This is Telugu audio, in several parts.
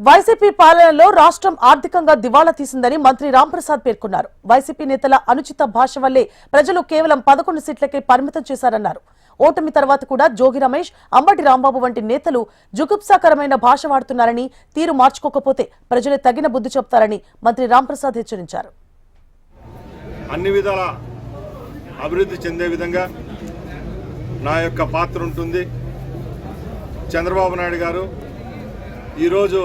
వైసీపీ పాలనలో రాష్ట్రం ఆర్థికంగా దివాళా తీసిందని మంత్రి రాంప్రసాద్ పేర్కొన్నారు. వైసీపీ నేతల అనుచిత భాష వల్లే ప్రజలు కేవలం 11 సీట్లకే పరిమితం చేశారన్నారు. ఓటమి తర్వాత కూడా జోగి రమేష్, అంబటి రాంబాబు వంటి నేతలు జుగుప్సాకరమైన భాష వాడుతున్నారని, తీరు మార్చుకోకపోతే ప్రజలు తగిన బుద్ధి చెప్తారని మంత్రి రాంప్రసాద్ హెచ్చరించారు. అన్ని విధాల అభివృద్ధి చెందే విధంగా నా యొక్క పాత్ర ఉంటుంది. చంద్రబాబు నాయుడు గారు ఈరోజు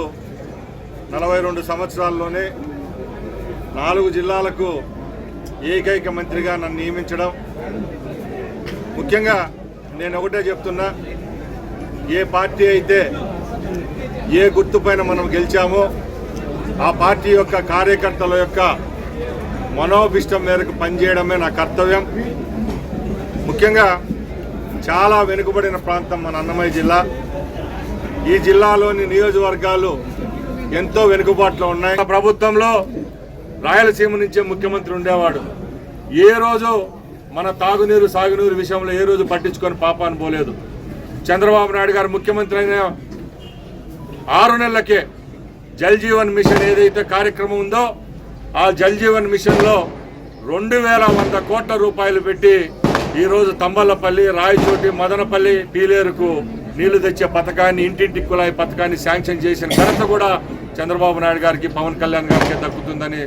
42 సంవత్సరాల్లోనే 4 జిల్లాలకు ఏకైక మంత్రిగా నన్ను నియమించడం. ముఖ్యంగా నేను ఒకటే చెప్తున్నా, ఏ పార్టీ అయితే ఏ గుర్తుపైన మనం గెలిచామో ఆ పార్టీ యొక్క కార్యకర్తల యొక్క మనోభిష్టం మేరకు పనిచేయడమే నా కర్తవ్యం. ముఖ్యంగా చాలా వెనుకబడిన ప్రాంతం మన అన్నమయ్య జిల్లా. ఈ జిల్లాలోని నియోజకవర్గాలు ఎంతో వెనుకబాటులో ఉన్నాయి. ప్రభుత్వంలో రాయలసీమ నుంచే ముఖ్యమంత్రి ఉండేవాడు. ఏ రోజు మన తాగునీరు సాగునీరు విషయంలో ఏ రోజు పట్టించుకొని పాపాన్ని పోలేదు. చంద్రబాబు నాయుడు గారు ముఖ్యమంత్రి అయిన 6 నెలలకే జల్ జీవన్ మిషన్ ఏదైతే కార్యక్రమం ఉందో ఆ జల్ జీవన్ మిషన్లో 2100 కోట్ల రూపాయలు పెట్టి ఈరోజు తంబళ్లపల్లి, రాయచోటి, మదనపల్లి, పీలేరుకు నీళ్లు తెచ్చే పథకాన్ని, ఇంటింటి కుళాయి పథకాన్ని శాంక్షన్ చేసిన ఘనత కూడా చంద్రబాబు నాయుడు గారికి, పవన్ కళ్యాణ్ గారికి దక్కుతుందని